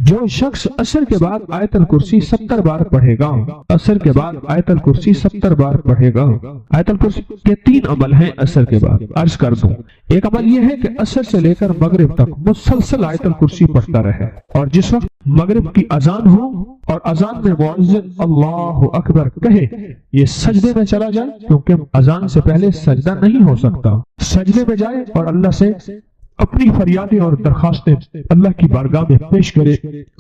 جو شخص عصر کے بعد آیت الکرسی 70 بار پڑھے گا، عصر کے بعد آیت الکرسی 70 بار پڑھے گا۔ آیت الکرسی کے 3 عمل ہیں عصر کے بعد، عرض کر دوں۔ ایک عمل یہ ہے کہ عصر سے لے کر مغرب تک مسلسل آیت الکرسی پڑھتا رہے، اور جس وقت مغرب کی اذان ہو اور اذان میں مؤذن اللہ اکبر کہے، یہ سجدے میں چلا جائے، کیونکہ اذان سے پہلے سجدہ نہیں ہو سکتا، سجدے میں جائے اور اللہ سے اپنی فریادیں اور درخواستیں اللہ کی بارگاہ میں پیش کرے،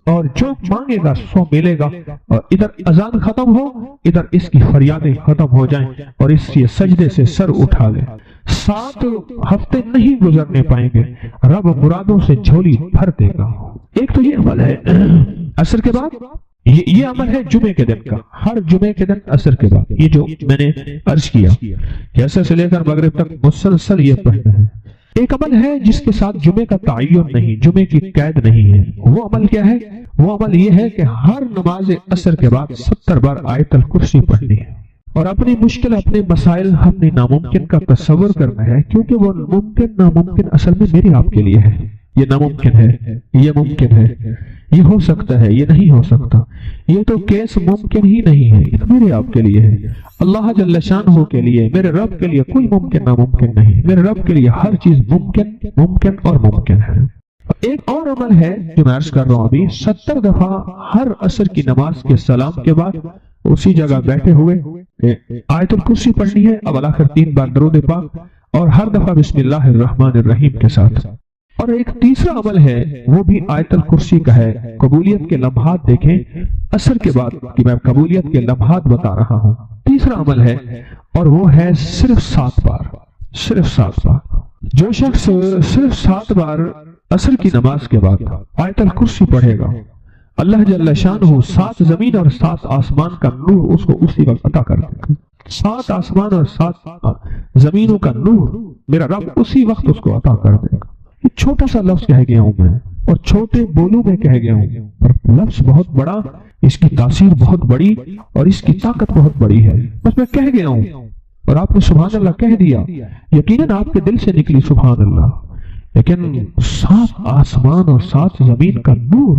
اور جو مانگے گا سو ملے گا، اور ادھر اذان ختم ہو، ادھر اس کی فریادیں ختم ہو جائیں، اور اس کے سجدے سے سر اٹھا لے۔ 7 ہفتے نہیں گزرنے پائیں گے، رب مرادوں سے جھولی بھر دے گا۔ ایک تو یہ عمل ہے عصر کے بعد، یہ عمل ہے جمعے کے دن کا، ہر جمعے کے دن عصر کے بعد، یہ جو میں نے عرض کیا کہ عصر سے لے کر مغرب تک مسلسل یہ پڑھنا ہے۔ ایک عمل ہے جس کے ساتھ جمعے کا تعین نہیں، جمعے کی قید نہیں ہے۔ وہ عمل کیا ہے؟ وہ عمل یہ ہے کہ ہر نماز عصر کے بعد 70 بار آیت الکرسی پڑھنی ہے، اور اپنی مشکل، اپنے مسائل، اپنے ناممکن کا تصور کرنا ہے، کیونکہ وہ ممکن ناممکن اصل میں میری آپ کے لیے ہے۔ یہ ناممکن ہے، یہ ممکن ہے، یہ ہو سکتا ہے، یہ نہیں ہو سکتا، یہ تو کیس ممکن ہی نہیں ہے، یہ میرے آپ کے لیے ہے۔ اللہ جل شانہ کے لیے، میرے رب کے لیے کوئی ممکن ناممکن نہیں، میرے رب کے لیے ہر چیز ممکن اور ممکن ہے۔ ایک اور عمل ہے جو میں عرض کر رہا ہوں ابھی، 70 دفعہ ہر عصر کی نماز کے سلام کے بعد اسی جگہ بیٹھے ہوئے آیت الکرسی پڑھنی ہے، اب آخر 3 بار درود پاک، اور ہر دفعہ بسم اللہ الرحمن الرحیم کے ساتھ۔ اور ایک تیسرا عمل ہے، وہ بھی آیت الکرسی کا ہے۔ قبولیت کے لمحات دیکھیں عصر کے بعد، کہ میں قبولیت کے لمحات بتا رہا ہوں۔ تیسرا عمل ہے، اور وہ ہے صرف 7 بار، صرف 7 بار۔ جو شخص صرف 7 بار عصر کی نماز کے بعد آیت الکرسی پڑھے گا، اللہ جل شانہ 7 زمین اور 7 آسمان کا نور اس کو اسی وقت عطا کر دے گا۔ 7 آسمان اور 7 زمینوں کا نور میرا رب اسی وقت اس کو عطا کر دے گا۔ یہ چھوٹا سا لفظ کہہ گیا ہوں میں، اور چھوٹے بولوں میں کہہ گیا ہوں، پر لفظ بہت بڑا، اس کی تاثیر بہت بڑی، اور اس کی طاقت بہت بڑی ہے۔ بس میں کہہ گیا ہوں اور آپ نے سبحان اللہ کہہ دیا، یقیناً آپ کے دل سے نکلی سبحان اللہ، لیکن 7 آسمان اور 7 زمین کا نور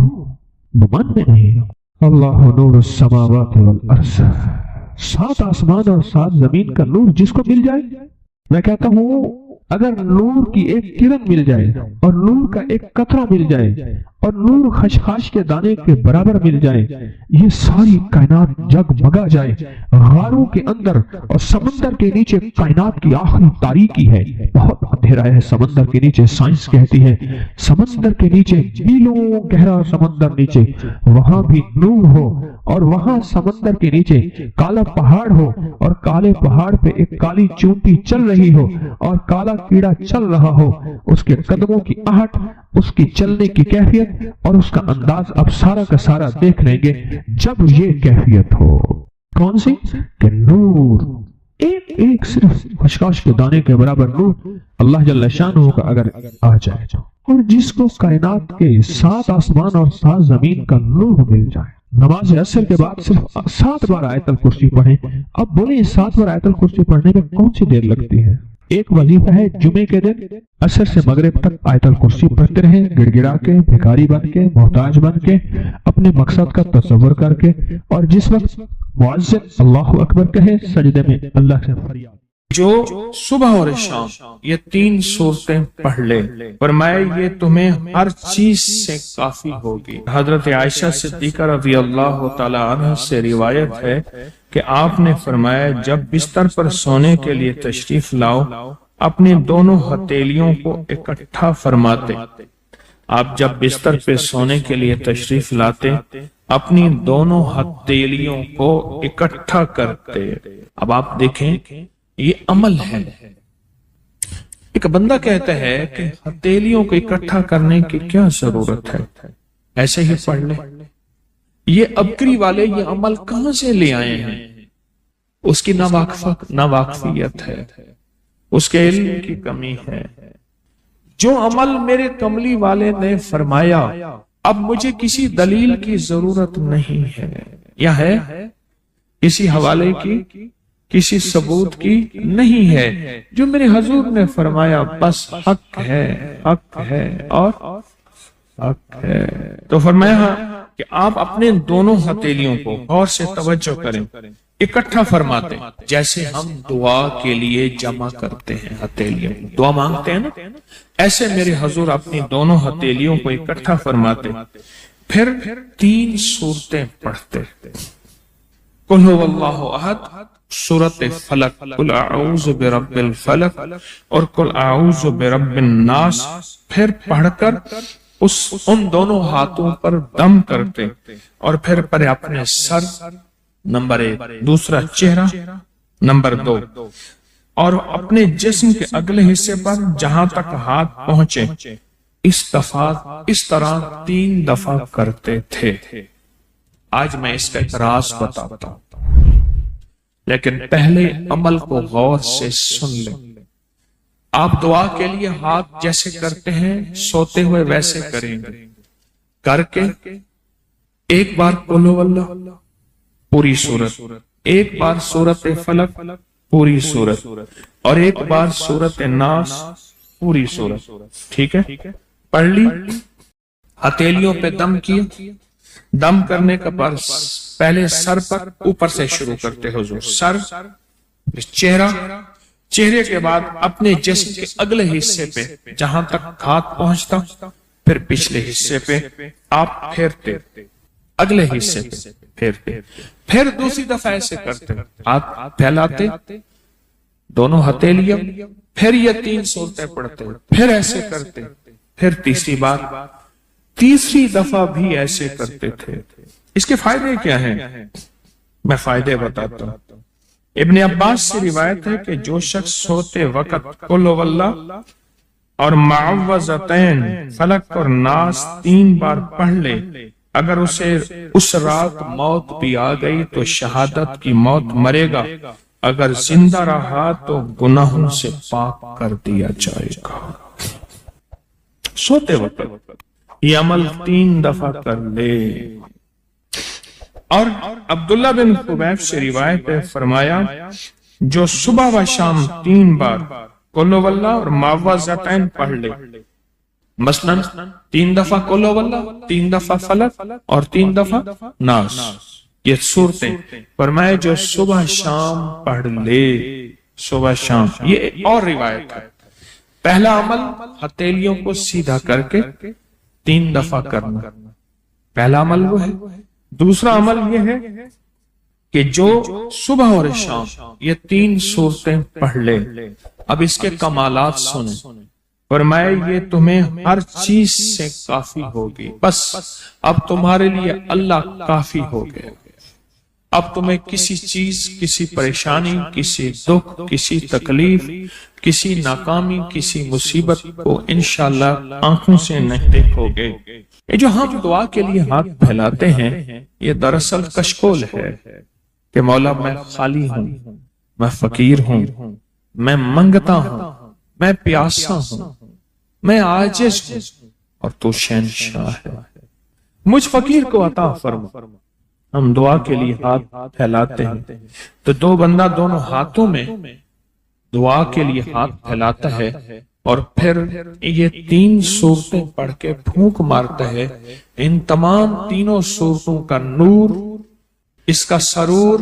من میں نہیں۔ اللہ نور السماوات والارض، 7 آسمان اور 7 زمین کا نور جس کو مل جائے، میں کہتا ہوں اگر نور کی ایک کرن مل جائے، اور نور کا ایک قطرہ مل جائے، اور نور خشخاش کے دانے کے برابر مل جائے، یہ ساری کائنات جگمگا جائے۔ غاروں کے اندر اور سمندر کے نیچے کائنات کی آخری تاریکی ہے، بہت اندھیرا ہے سمندر کے نیچے، سائنس کہتی ہے سمندر کے نیچے میلوں گہرا سمندر نیچے، وہاں بھی نور ہو، اور وہاں سمندر کے نیچے کالا پہاڑ ہو، اور کالے پہاڑ پہ ایک کالی چونٹی چل رہی ہو، اور کالا کیڑا چل رہا ہو، اس کے قدموں کی آہٹ، اس کی چلنے کی کیفیت اور اس کا انداز اب سارا کا سارا دیکھ لیں گے جب یہ کیفیت ہو۔ کون سی؟ کہ نور، ایک صرف خشخاش کے دانے کے برابر نور اللہ جل شانہ کا اگر آ جائے، اور جس کو کائنات کے 7 آسمان اور 7 زمین کا نور مل جائے۔ نماز عصر کے بعد صرف 7 بار آیت الکرسی پڑھیں۔ اب بولیں 7 بار آیت الکرسی پڑھنے میں کون سی دیر لگتی ہے؟ ایک وظیفہ ہے جمعے کے دن عصر سے مغرب تک آیت الکرسی پڑھتے رہیں، گڑ گڑا کے، بھکاری بن کے، محتاج بن کے، اپنے مقصد کا تصور کر کے، اور جس وقت مؤذن اللہ اکبر کہے سجدے میں اللہ سے فریاد۔ جو صبح اور شام یہ 3 صورتیں پڑھ لے، فرمایا یہ تمہیں ہر چیز سے کافی ہوگی۔ حضرت عائشہ صدیقہ رضی اللہ تعالی عنہ سے روایت ہے کہ آپ نے فرمایا جب بستر پر سونے کے لیے تشریف لاؤ، اپنی دونوں ہتھیلیوں کو اکٹھا فرماتے۔ آپ جب بستر پہ سونے کے لیے تشریف لاتے، اپنی دونوں ہتھیلیوں کو اکٹھا کرتے۔ اب آپ دیکھیں یہ عمل ہے۔ ایک بندہ کہتا ہے کہ ہتھیلیوں کو اکٹھا کرنے کی کیا ضرورت ہے، ایسے ہی پڑھ لے۔ یہ ابکری والے یہ عمل کہاں سے لے آئے ہیں؟ اس کی ناواقفیت ہے، اس کے علم کی کمی ہے۔ جو عمل میرے کملی والے نے فرمایا، اب مجھے کسی دلیل کی ضرورت نہیں ہے، یا ہے کسی حوالے کی، کسی ثبوت کی نہیں ہے۔ جو میرے حضور نے فرمایا بس حق ہے، حق ہے، اور حق ہے۔ تو فرمایا کہ آپ اپنے دونوں ہتھیلیوں کو غور سے توجہ کریں، اکٹھا فرماتے ہیں جیسے ہم دعا کے لیے جمع کرتے ہیں ہتھیلیوں، دعا مانگتے ہیں نا، ایسے میرے حضور اپنی دونوں ہتھیلیوں کو اکٹھا فرماتے، پھر 3 سورتیں پڑھتے، قل هو اللہ احد، سورت فلق، قل اعوذ برب الفلق اور قل اعوذ برب الناس، پھر پڑھ کر ان دونوں ہاتھوں پر دم کرتے اور پھر پر اپنے سر نمبر 1، دوسرا چہرہ نمبر 2، اور اپنے جسم کے اگلے حصے پر جہاں تک ہاتھ پہنچے اس طرح 3 دفعہ کرتے تھے۔ آج میں اس کا ایک راز بتاتا ہوں، لیکن پہلے عمل کو غور سے سن لیں۔ آپ دعا کے لیے ہاتھ جیسے کرتے ہیں سوتے ہوئے ویسے کریں گے، کر کے ایک بار قل هو اللہ پوری سورت، ایک بار سورت فلق پوری سورت، اور ایک بار سورت ناس پوری سورت، ٹھیک ہے؟ پڑھ لی، ہتھیلیوں پہ دم کیا، دم کرنے کا پہلے سر پر اوپر سے شروع کرتے حضور، سر، چہرہ، چہرے کے بعد اپنے جسم کے اگلے حصے پہ جہاں تک ہاتھ پہنچتا، پھر پچھلے حصے پہ آپ پھیرتے، اگلے حصے پہ پھیرتے، پھر دوسری دفعہ ایسے کرتے، ہاتھ پھیلاتے دونوں ہتھیلیاں، پھر یہ 3 سورتیں پڑھتے، پھر ایسے کرتے، پھر تیسری بار، تیسری دفعہ بھی ایسے کرتے تھے۔ اس کے فائدے کیا ہیں؟ میں فائدے بتاتا ہوں۔ ابن عباس سے روایت ہے کہ جو شخص سوتے وقت قل هو اللہ اور معوذتین فلق اور ناس 3 بار پڑھ لے، اگر اسے اس رات موت بھی آ گئی تو شہادت کی موت مرے گا، اگر زندہ رہا تو گناہوں سے پاک کر دیا جائے گا۔ سوتے وقت یہ عمل 3 دفعہ کر لے۔ اور عبداللہ بن خبیب سے روایت ہے، فرمایا جو صبح و شام 3 بار قل هو اللہ اور معوذتین پڑھ لے، مثلا 3 دفعہ قل هو اللہ، 3 دفعہ فلق اور 3 دفعہ ناس، یہ صورتیں فرمائے جو صبح شام پڑھ لے، صبح شام۔ یہ اور روایت ہے، پہلا عمل ہتھیلیوں کو سیدھا کر کے 3 دفعہ کرنا، پہلا عمل وہ ہے۔ دوسرا عمل یہ ہے کہ جو صبح اور شام یہ 3 صورتیں پڑھ لے۔ اب اس کے کمالات سنیں، فرمائے یہ تمہیں ہر چیز سے کافی ہوگی، بس اب تمہارے لیے اللہ کافی ہو گئے، اب تمہیں کسی چیز، کسی پریشانی، کسی دکھ، کسی تکلیف، کسی ناکامی، کسی مصیبت کو انشاءاللہ آنکھوں سے نہیں دیکھو گے۔ یہ جو ہم دعا کے لیے ہاتھ پھیلاتے ہیں یہ دراصل کشکول ہے کہ مولا میں خالی ہوں، میں فقیر ہوں، میں منگتا ہوں، میں پیاسا ہوں، میں عاجز ہوں، اور تو شہنشاہ ہے، مجھ فقیر کو عطا فرما۔ ہم دعا کے لیے ہاتھ پھیلاتے ہیں تو 2 بندہ دونوں ہاتھوں میں دعا کے لیے ہاتھ پھیلاتا ہے اور پھر یہ 3 صورتیں پڑھ کے پھونک مارتا ہے، ان تمام 3 صورتوں کا نور، اس کا سرور،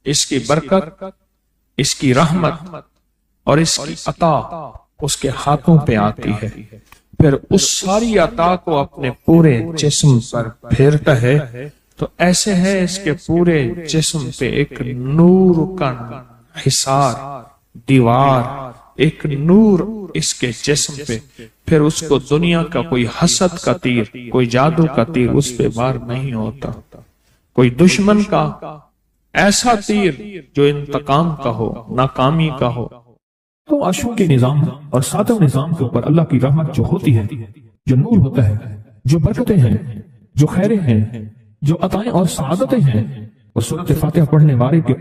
اس کی برکت، اس کی رحمت اور اس کی عطا اس کے ہاتھوں پہ آتی ہے، پھر اس ساری عطا کو اپنے پورے جسم پر پھیرتا ہے، تو ایسے ہے اس کے پورے جسم پہ ایک نور کا حصار، دیوار، ایک نور اس کے جسم پہ، پھر اس کو دنیا کا کوئی حسد کا تیر، کوئی جادو کا تیر اس پہ وار نہیں ہوتا، کوئی دشمن کا ایسا تیر جو انتقام کا ہو، ناکامی کا ہو۔ تو عرشوں کے نظام اور 7 نظام کے اوپر اللہ کی رحمت جو ہوتی ہے، جو نور ہوتا ہے، جو برکتیں ہیں، جو خیریں ہیں، جو عطائیں اور سعادتیں ہیں، وہ سورۃ فاتحہ پڑھنے والے کے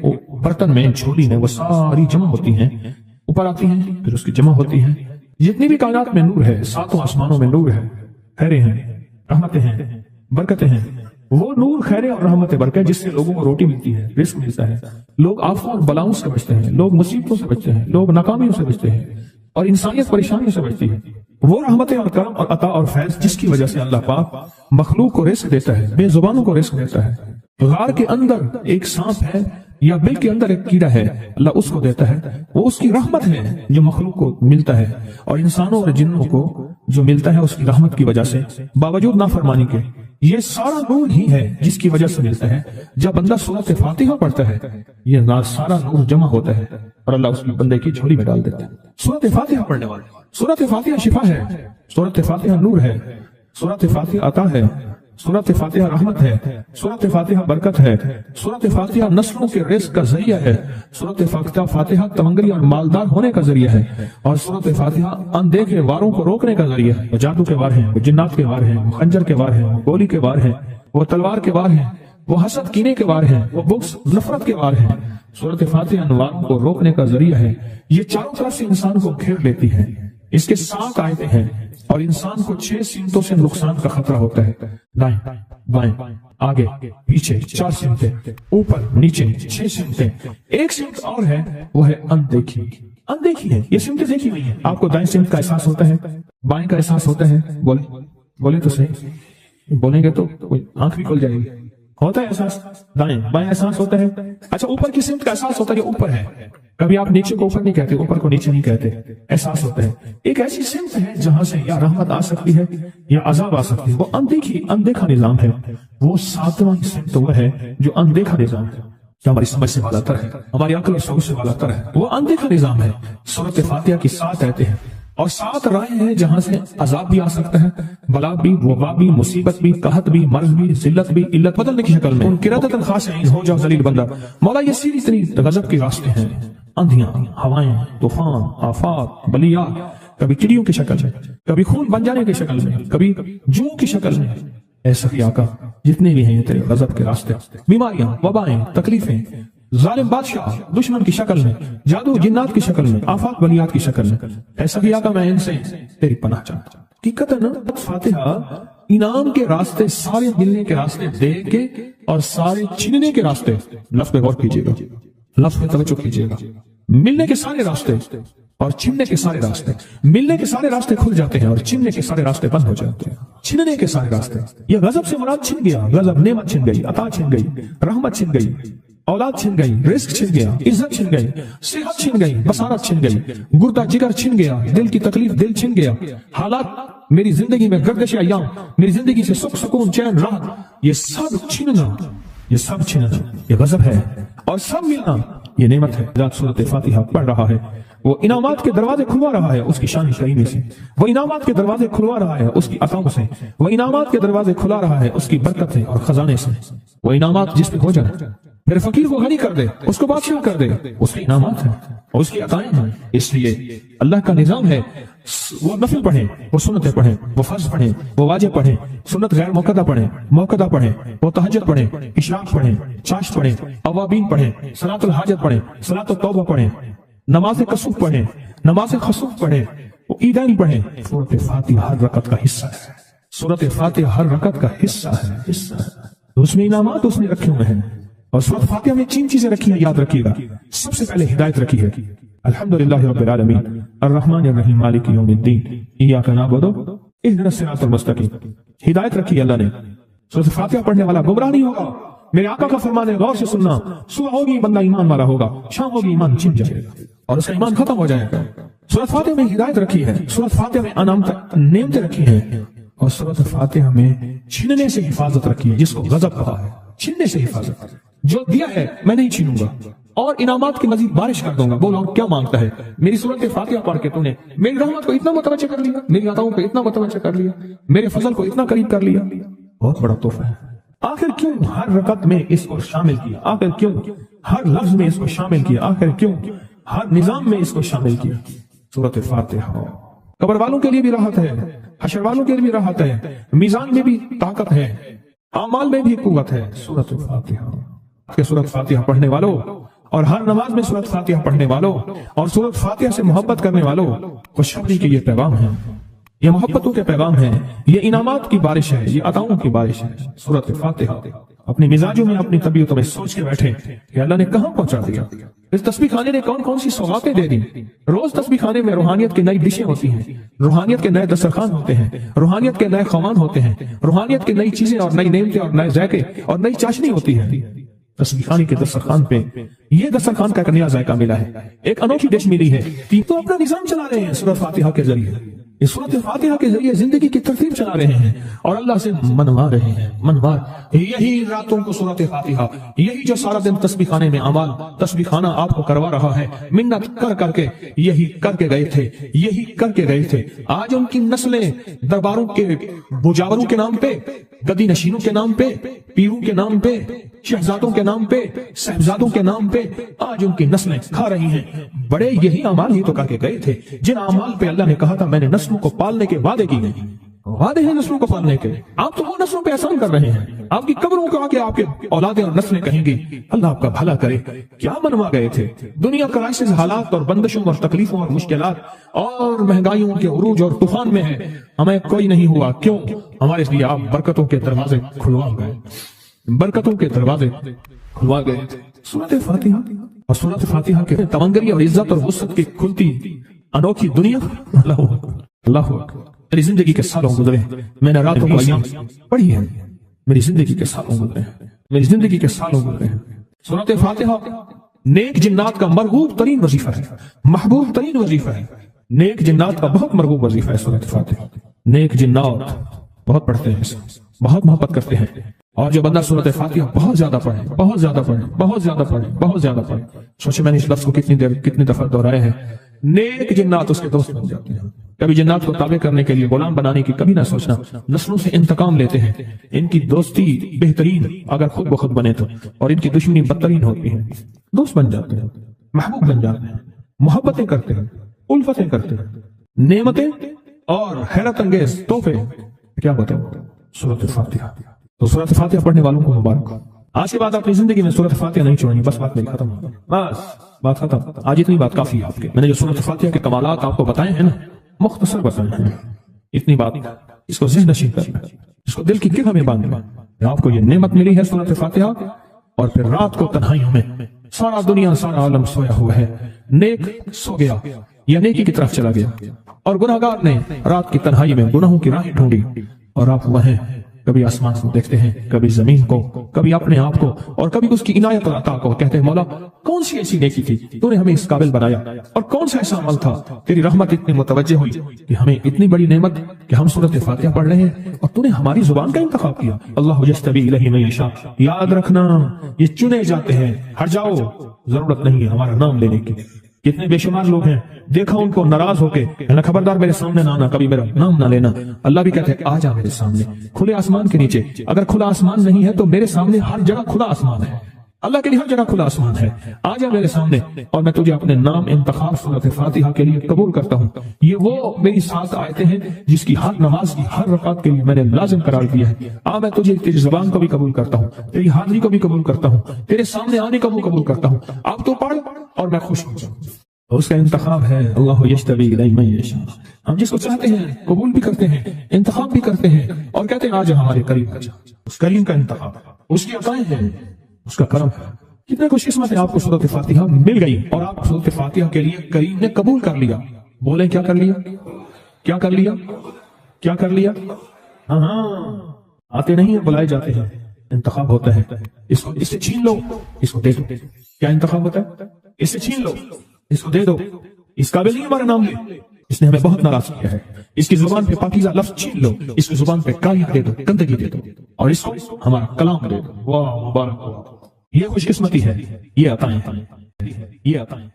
برتن میں، جھولی میں وہ ساری جمع ہوتی ہیں، اوپر آتی ہیں، پھر اس کی جمع ہوتی ہیں۔ جتنی بھی کائنات میں نور ہے، 7 آسمانوں میں نور ہے، خیریں ہیں، رحمتیں ہیں، برکتیں ہیں، وہ نور، خیریں اور رحمتیں، برکت جس سے لوگوں کو روٹی ملتی ہے، رزق ملتا ہے، لوگ آفتوں اور بلاؤں سے بچتے ہیں، لوگ مصیبتوں سے بچتے ہیں، لوگ ناکامیوں سے بچتے ہیں، اور انسانیت پریشانی سے بچتی ہے۔ وہ رحمتیں اور کرم اور عطا اور فیض جس کی وجہ سے اللہ پاک مخلوق کو رزق دیتا ہے، بے زبانوں کو رزق دیتا ہے۔ غار کے اندر ایک سانپ ہے یا بل کے اندر ایک کیڑا ہے، اللہ اس کو دیتا ہے، وہ اس کی رحمت ہے جو مخلوق کو ملتا ہے، اور انسانوں اور جنوں کو جو ملتا ہے اس کی رحمت کی وجہ سے باوجود نافرمانی کے۔ یہ سارا نور ہی ہے جس کی وجہ سے ملتا ہے۔ جب بندہ سورۃ فاتحہ پڑھتا ہے یہ سارا نور جمع ہوتا ہے اور اللہ اس میں بندے کی جھولی میں ڈال دیتا ہے۔ سورۃ فاتحہ پڑھنے والے، سورۃ فاتحہ شفا ہے، سورۃ فاتحہ نور ہے، سورۃ فاتحہ عطا ہے، سورۃ فاتحہ رحمت ہے، سورۃ فاتحہ برکت ہے، سورۃ فاتحہ نسلوں کے رزق کا ذریعہ ہے، سورۃ فاتحہ تمنگری اور مالدار ہونے کا ذریعہ ہے، اور سورۃ فاتحہ اندیکھے واروں کو روکنے کا ذریعہ ہے۔ وہ جادو کے وار ہیں، وہ جنات کے وار ہیں، وہ خنجر کے وار ہیں، وہ گولی کے وار ہیں، وہ تلوار کے وار ہیں، وہ حسد کینے کے وار ہیں، وہ بغض نفرت کے وار ہیں۔ سورۃ فاتحہ ان واروں کو روکنے کا ذریعہ ہے۔ یہ چاروں طرف سے انسان کو گھیر لیتی ہے۔ اس کے 7 آیتیں ہیں اور انسان کو 6 سمتوں سے نقصان کا خطرہ ہوتا ہے، دائیں بائیں آگے پیچھے 4 سمتیں، اوپر نیچے 6 سمتیں۔ ایک سمت اور ہے، وہ ہے اندیکھی۔ اندیکھی ہے، یہ سمتیں دیکھی ہوئی ہیں۔ آپ کو دائیں سمت کا احساس ہوتا ہے، بائیں کا احساس ہوتا ہے، بولے تو صحیح، بولیں گے تو آنکھ بھی کھل جائے گی۔ ہوتا ہے احساس، دائیں بائیں احساس ہوتا ہے۔ اچھا اوپر کی سمت کا احساس ہوتا ہے، یہ اوپر ہے۔ کبھی آپ نیچے کو اوپر نہیں کہتے، اوپر کو نیچے نہیں کہتے، احساس ہوتا ہے۔ ایک ایسی سمت ہے جہاں سے یا رحمت آ سکتی ہے یا عذاب آ سکتی ہے، وہ اندیکھا نظام ہے۔ وہ 7واں سمت وہ ہے جو اندیکھا نظام ہے، جو ہماری سمجھ سے بالا تر ہے، ہماری عقل اور شعور سے بالا تر ہے۔ وہ اندیکھا نظام ہے۔ سورۃ فاتحہ کی 7 آیتیں ہیں اور 7 راہیں ہیں جہاں سے عذاب بھی آ سکتا ہے، بلا بھی، وبا بھی، مصیبت بھی، قحط بھی، مرض بھی، ذلت بھی، علت بدلنے کی شکل میں۔ قرادۃ خاشعین، ہو جاؤ ذلیل بندہ۔ مولا یہ سیدھی ترین غضب کے راستے ہیں، اندھیاں، ہوائیں، طوفان، آفات، بلیات، کبھی چڑیوں کی شکل میں، کبھی خون بن جانے کی شکل میں، کبھی جو کی شکل میں۔ اے سخی آقا جتنے بھی ہیں یہ تیرے غضب کے راستے، بیماریاں، وبائیں، تکلیفیں، ظالم بادشاہ دشمن کی شکل میں، جادو جنات کی شکل میں، آفات بلیات کی شکل میں، اے سخی آقا میں ان سے تیری پناہ چاہتا ہوں۔ حقیقتاً فاتحہ انعام کے راستے، سارے ملنے کے راستے دیکھ کے اور سارے چھیننے کے راستے، لفظ پہ غور کیجیے گا، لفظ پہ توجہ کیجیے گا۔ ملنے کے سارے راستے اور چھننے کے سارے راستے، ملنے کے سارے راستے کھل جاتے ہیں اور چھننے کے سارے راستے بند ہو جاتے ہیں۔ چھننے کے سارے راستے، یہ غضب سے مراد چھن گیا، غضب نعمت چھن گئی، عطا چھن گئی، رحمت چھن گئی، اولاد چھن گئی، رزق چھن گیا، عزت چھن گئی، صحت چھن گئی، بصارت چھن گئی، گردہ جگر چھن گیا، دل کی تکلیف دل چھن گیا، حالات میری زندگی میں گردش ایام، میری زندگی سے سکھ سکون چین راحت، یہ سب چھننا، یہ سب چھننا یہ غضب ہے، اور سب ملنا یہ نعمت ہے۔ ذات سورۃ فاتحہ پڑھ رہا ہے وہ انعامات کے دروازے کھلوا رہا ہے اس کی شان کریمی سے، وہ انعامات کے دروازے کھلوا رہا ہے اس کی عطاؤں سے، وہ انعامات کے دروازے کھلا رہا ہے اس کی برکت سے اور خزانے سے۔ وہ انعامات جس پہ ہو جائے، پھر فقیر کو غنی کر دے، اس کو بادشاہ کر دے، اس کے انعامات ہیں اور اس کی عطائیں ہیں۔ اس لیے اللہ کا نظام ہے، وہ نفل پڑھیں، وہ سنتیں پڑھیں، وہ فرض پڑھیں، وہ واجب پڑھیں، سنت غیر موقدہ پڑھیں، موقدہ پڑھیں، وہ تہجد پڑھیں، اشراق پڑھیں، چاشت پڑھیں، اوابین پڑھیں، صلاۃ الحاجت پڑھیں، صلاۃ التوبہ پڑھیں، نماز کسوف پڑھیں، نماز خسوف پڑھیں، وہ عیدین پڑھیں۔ سورۃ فاتحہ ہر رکعت کا حصہ ہے، سورۃ فاتحہ ہر رکعت کا حصہ ہے، اس میں انعامات اس نے رکھے ہوئے ہیں۔ اور سورۃ فاتحہ میں 3 چیزیں رکھی ہیں، یاد رکھیے گا۔ سب سے پہلے ہدایت رکھی ہے، الحمدللہ رب العالمین الرحمن الرحیم مالک یوم الدین ایاک نعبد اهدنا الصراط المستقیم۔ ہدایت رکھی اللہ نے۔ سورۃ فاتحہ پڑھنے والا گمراہ نہیں ہوگا، میرے آقا کا فرمان ہے، غور سے سننا۔ صبح ہوگی بندہ ایمان والا ہوگا، شام ہوگی ایمان چھن جائے گا اور اس کا ایمان ختم ہو جائے گا۔ سورۃ فاتحہ میں ہدایت رکھی ہے، سورۃ فاتحہ میں نعمتیں رکھی ہیں، اور سورۃ فاتحہ میں چھیننے سے حفاظت رکھی ہے، جس کو غضب کہا ہے، چھیننے سے حفاظت۔ جو دیا ہے میں نہیں چھینوں گا اور انعامات کی مزید بارش کر دوں گا۔ بولو کیا مانگتا ہے؟ میری سورۃ فاتحہ پڑھ کے تو نے میری رحمت کو اتنا متوجہ کر لیا، میری عطاؤں کو اتنا متوجہ کر لیا، میرے فضل کو اتنا قریب کر لیا، بہت بڑا تحفہ ہے۔ آخر کیوں ہر رکعت میں اس کو شامل کیا؟ آخر کیوں ہر لفظ میں اس کو شامل کیا؟ آخر کیوں ہر نظام میں اس کو شامل کیا؟ سورۃ فاتحہ قبر والوں کے لیے بھی راحت ہے، حشر والوں کے لیے بھی راحت ہے، میزان میں بھی طاقت ہے، اعمال میں بھی قوت ہے۔ سورۃ فاتحہ کہ سورۃ فاتحہ پڑھنے والوں اور ہر نماز میں سورۃ فاتحہ پڑھنے والوں اور سورۃ فاتحہ سے محبت کرنے والوں خوشخبری کے یہ پیغام ہے، یہ محبتوں کے پیغام ہے، یہ انعامات کی بارش ہے، یہ عطاؤں کی بارش ہے۔ سورۃ فاتحہ اپنے مزاجوں میں، اپنی طبیعتوں میں سوچ کے بیٹھے کہ اللہ نے کہاں پہنچا دیا، اس تسبیح خانے نے کون کون سی سوغاتیں دے دی. روز تسبیح خانے میں روحانیت کی نئی ڈشیں ہوتی ہیں، روحانیت کے نئے دسترخوان ہوتے ہیں، روحانیت کے نئے خوان ہوتے ہیں، روحانیت کی نئی چیزیں اور نئی نعمتیں اور نئے ذائقے اور نئی چاشنی ہوتی ہے. تسبیح خانے کے دسترخوان پہ یہ دسترخوان کا ایک نیا ذائقہ ملا ہے، ایک انوکھی ڈش ملی ہے. تو اپنا نظام چلا رہے ہیں سورۃ فاتحہ کے ذریعے، اس سورۃ فاتحہ کے ذریعے زندگی کی ترتیب چلا رہے ہیں اور اللہ سے منوا رہے ہیں. منوا یہی راتوں کو سورۃ فاتحہ، یہی جو سارا دن تسبیح خانے میں اعمال تسبیح خانہ آپ کو کروا رہا ہے، منت کر کر کے یہی کر کے گئے تھے، یہی کر کے گئے تھے. آج ان کی نسلیں درباروں کے بجاوروں کے نام پہ، گدی نشینوں کے نام پہ، پیروں کے نام پہ، شہزادوں کے نام پہ، صاحبزادوں کے نام پہ آج ان کی نسلیں کھا رہی ہیں. بڑے یہی اعمال ہی تو کر کے گئے تھے جن اعمال پہ اللہ نے کہا تھا میں نے نسلوں کو پالنے کے وعدے کی گئے. وعدے ہیں نسلوں کو پالنے کے. آپ تو وہ نسلوں پہ احسان کر رہے ہیں. آپ کی قبروں کو آگے آپ کے اولادیں اور نسلیں کہیں گی اللہ آپ کا بھلا کرے. کیا منوا گئے تھے؟ دنیا کرائسس حالات اور بندشوں اور تکلیفوں اور مشکلات اور مہنگائیوں کے عروج اور طوفان میں ہے، ہمیں کوئی نہیں ہوا. کیوں؟ ہمارے لیے آپ برکتوں کے دروازے کھلوا گئے، برکتوں کے دروازے کھلوا گئے. سورۃ فاتحہ اور سورۃ فاتحہ کے تمنگری اور عزت اور وسعت کی کھلتی انوکھی دنیا. اللہ اللہ میری زندگی کے سالوں گزرے، میں نے راتوں کو ایام پڑھی ہے، میری زندگی کے سالوں گزرے، میری زندگی کے سالوں گزرے. سورۃ فاتحہ نیک جنات کا مرغوب ترین وظیفہ ہے، محبوب ترین وظیفہ ہے. نیک جنات کا بہت مرغوب وظیفہ ہے سورۃ فاتحہ. نیک جنات بہت پڑھتے ہیں، بہت محبت کرتے ہیں. اور جو بندہ سورۃ فاتحہ بہت زیادہ پڑھے، بہت زیادہ پڑھے، بہت زیادہ پڑھے، بہت زیادہ پڑھے، سوچے میں نے اس لفظ کو کتنی دفعہ دہرایا ہے. نیک جنات اس کے دوست بن جاتے ہیں. کبھی جنات کو تابع کرنے کے لیے غلام بنانے کی کبھی نہ سوچنا. نسلوں سے انتقام لیتے ہیں. ان کی دوستی بہترین اگر خود بخود بنے تو، اور ان کی دشمنی بدترین ہوتی ہے. دوست بن جاتے ہیں، محبوب بن جاتے ہیں، محبتیں کرتے ہیں، الفتیں کرتے ہیں، نعمتیں اور حیرت انگیز تحفے. کیا بتاؤ سورۃ فاتحہ. تو سورۃ فاتحہ پڑھنے والوں کو مبارک. آج کے بعد اپنی زندگی میں سورۃ فاتحہ نہیں چھوڑنی. بس بات میری ختم. بس بات ختم. آج اتنی بات کافی ہے آپ کے. میں نے جو سورۃ فاتحہ کے کمالات آپ کو بتائے ہیں نا، مختصر بتائے ہیں، اتنی بات اس کو ذہن نشین کرنا، اس کو دل کی گرہ میں باندھنا. آپ کو یہ نعمت ملی ہے سورۃ فاتحہ، اور پھر رات کو تنہائیوں میں سارا دنیا سارا عالم سویا ہوا ہے، نیک سو گیا یا نیکی کی طرف چلا گیا، اور گناہگار نے رات کی تنہائی میں گناہوں کی راہیں ڈھونڈی، اور آپ وہیں کبھی آسمان کو دیکھتے ہیں، کبھی زمین کو، کبھی اپنے آپ کو، اور کبھی اس کی عنایت اور عطا کو. کہتے ہیں مولا کون سی ایسی نیکی تھی تو نے ہمیں اس قابل بنایا، اور کون سا ایسا عمل تھا تیری رحمت اتنی متوجہ ہوئی کہ ہمیں اتنی بڑی نعمت کہ ہم سورۃ فاتحہ پڑھ رہے ہیں اور تو نے ہماری زبان کا انتخاب کیا. اللہ یجتبی الیہ من یشاء. یاد رکھنا یہ چنے جاتے ہیں. ہٹ جاؤ، ضرورت نہیں ہے ہمارا نام لینے کی. کتنے بے شمار لوگ ہیں، دیکھا ان کو ناراض ہو کے خبردار میرے سامنے نہ آنا، کبھی میرا نام نہ لینا. اللہ بھی کہتے ہیں آ جا میرے سامنے کھلے آسمان کے نیچے. اگر کھلا آسمان نہیں ہے تو میرے سامنے ہر جگہ کھلا آسمان ہے. اللہ کے لیے ہر جگہ کھلا آسمان ہے. آ جا میرے سامنے اور میں تجھے اپنے نام انتخاب سورۃ فاتحہ کے لیے قبول کرتا ہوں. یہ وہ میری 7 آیتیں ہیں جس کی ہر نماز کی ہر رکعت کے لیے میں نے لازم قرار دیا ہے. میں تجھے تیری زبان کو بھی قبول کرتا ہوں، تیری حاضری کو بھی قبول کرتا ہوں، تیرے سامنے آنے کو بھی قبول کرتا ہوں. اب تو پڑھ اور میں خوش ہو جاؤں. اس کا انتخاب ہے اللہ یجتبی الیہ من یشاء. ہم جس کو چاہتے ہیں قبول بھی کرتے ہیں، انتخاب بھی کرتے ہیں، اور کہتے ہیں آج ہمارے قریب آ جا. اس کریم کا انتخاب، اس کی عطائیں ہیں، اس کا کرم ہے. کتنے خوش قسمت ہے آپ کو سورۃ فاتحہ مل گئی اور آپ سورۃ فاتحہ کے لیے کریم نے قبول کر لیا. بولیں کیا کر لیا؟ کیا کر لیا؟ کیا کر لیا؟ ہاں آتے نہیں ہیں، بلائے جاتے ہیں. انتخاب ہوتا ہے. اس سے چھین لو، اس کو دے دو. کیا انتخاب ہوتا ہے؟ اس سے چھین لو، اس کو دے دو. اس قابل نہیں ہمارا نام لے، اس نے ہمیں بہت ناراض کیا ہے. اس کی زبان پہ پاکیزہ لفظ چھین لو، اس کی زبان پہ کالیاں دے دو، گندگی دے دو، اور اس کو ہمارا کلام دے دو. واہ مبارک. یہ خوش قسمتی ہے، یہ عطائیں ہیں، یہ عطائیں.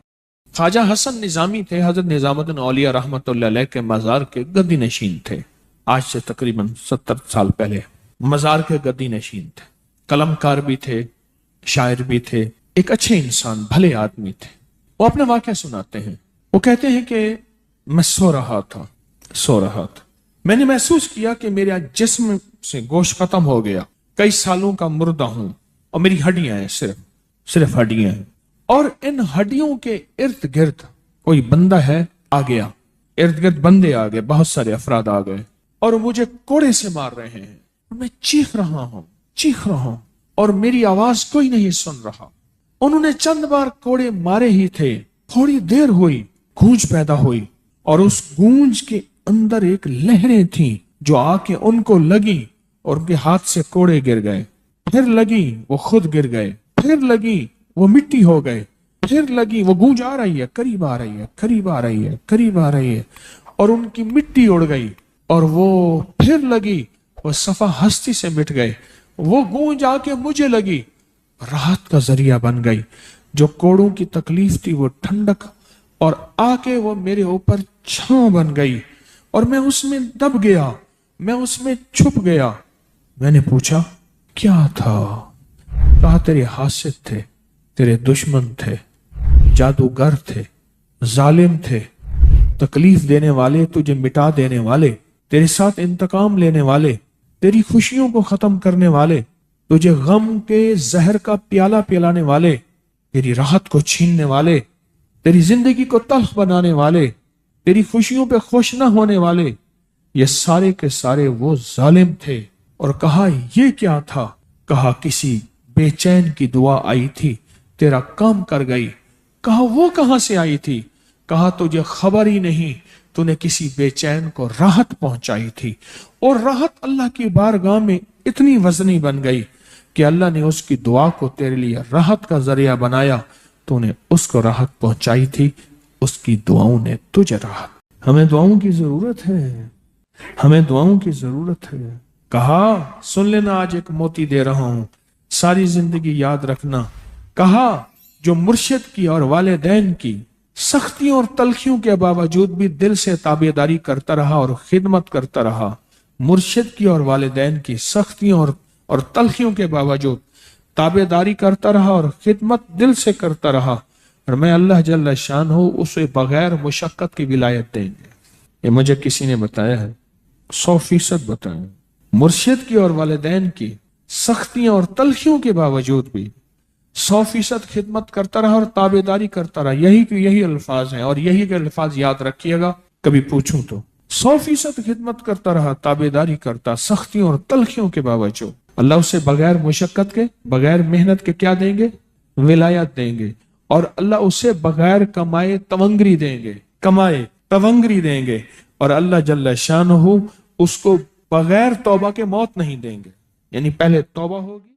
خواجہ حسن نظامی تھے، حضرت نظام الدین اولیاء رحمت اللہ علیہ کے مزار کے گدی نشین تھے. آج سے تقریباً 70 سال پہلے مزار کے گدی نشین تھے. قلم کار بھی تھے، شاعر بھی تھے، ایک اچھے انسان، بھلے آدمی تھے. وہ اپنا واقعہ سناتے ہیں. وہ کہتے ہیں کہ میں سو رہا تھا. میں نے محسوس کیا کہ میرا جسم سے گوشت ختم ہو گیا. کئی سالوں کا مردہ ہوں اور میری ہڈیاں ہیں، صرف ہڈیاں ہیں. اور ان ہڈیوں کے ارد گرد کوئی بندہ ہے آ گیا. ارد گرد بندے آ گئے، بہت سارے افراد آ گئے اور مجھے کوڑے سے مار رہے ہیں. میں چیخ رہا ہوں اور میری آواز کوئی نہیں سن رہا. انہوں نے چند بار کوڑے مارے ہی تھے، تھوڑی دیر ہوئی، گونج پیدا ہوئی، اور اس گونج کے اندر ایک لہریں تھیں جو آ کے ان کو لگی اور ان کے ہاتھ سے کوڑے گر گئے، پھر لگی وہ خود گر گئے، پھر لگی وہ مٹی ہو گئے، پھر لگی وہ گونج آ رہی ہے، قریب آ رہی ہے، قریب آ رہی ہے، قریب آ رہی ہے، اور ان کی مٹی اڑ گئی، اور وہ پھر لگی، وہ صفا ہستی سے مٹ گئے، وہ گونج آ کے مجھے لگی، راحت کا ذریعہ بن گئی، جو کوڑوں کی تکلیف تھی وہ ٹھنڈک، اور آ کے وہ میرے اوپر چھاؤں بن گئی، اور میں اس میں دب گیا، میں اس میں چھپ گیا۔ میں نے پوچھا کیا تھا؟ کہا تیرے حاسد تھے، تیرے دشمن تھے، جادوگر تھے، ظالم تھے، تکلیف دینے والے، تجھے مٹا دینے والے، تیرے ساتھ انتقام لینے والے، تیری خوشیوں کو ختم کرنے والے، تجھے غم کے زہر کا پیالہ پلانے والے، تیری راحت کو چھیننے والے، تیری زندگی کو تلخ بنانے والے، تیری خوشیوں پہ خوش نہ ہونے والے، یہ سارے کے سارے وہ ظالم تھے۔ اور کہا یہ کیا تھا؟ کہا کسی بے چین کی دعا آئی تھی، تیرا کام کر گئی۔ کہا وہ کہاں سے آئی تھی؟ کہا تجھے خبر ہی نہیں، تو نے کسی بے چین کو راحت پہنچائی تھی، اور راحت اللہ کی بارگاہ میں اتنی وزنی بن گئی کہ اللہ نے اس کی دعا کو تیرے لیے راحت کا ذریعہ بنایا، تو نے اس کو راحت پہنچائی تھی، اس کی دعاؤں نے تجھے راحت۔ ہمیں دعاؤں کی ضرورت ہے، ہمیں دعاؤں کی ضرورت ہے۔ کہا سن لینا، آج ایک موتی دے رہا ہوں، ساری زندگی یاد رکھنا۔ کہا جو مرشد کی اور والدین کی سختیوں اور تلخیوں کے باوجود بھی دل سے تابعداری کرتا رہا اور خدمت کرتا رہا، مرشد کی اور والدین کی سختیوں اور تلخیوں کے باوجود تابعداری کرتا رہا اور خدمت دل سے کرتا رہا، اور میں اللہ جل شان ہوں اسے بغیر مشقت کی ولایت دیں گے۔ یہ مجھے کسی نے بتایا ہے، 100% بتایا۔ مرشد کی اور والدین کی سختیوں اور تلخیوں کے باوجود بھی 100% خدمت کرتا رہا اور تابعداری کرتا رہا۔ یہی الفاظ ہیں، اور یہی کے الفاظ یاد رکھیے گا کبھی پوچھوں تو۔ 100% خدمت کرتا رہا، تابعداری کرتا، سختیوں اور تلخیوں کے باوجود۔ اللہ اسے بغیر مشقت کے، بغیر محنت کے کیا دیں گے؟ ولایت دیں گے، اور اللہ اسے بغیر کمائے تونگری دیں گے، کمائے تونگری دیں گے، اور اللہ جل شانہ اس کو بغیر توبہ کے موت نہیں دیں گے، یعنی پہلے توبہ ہوگی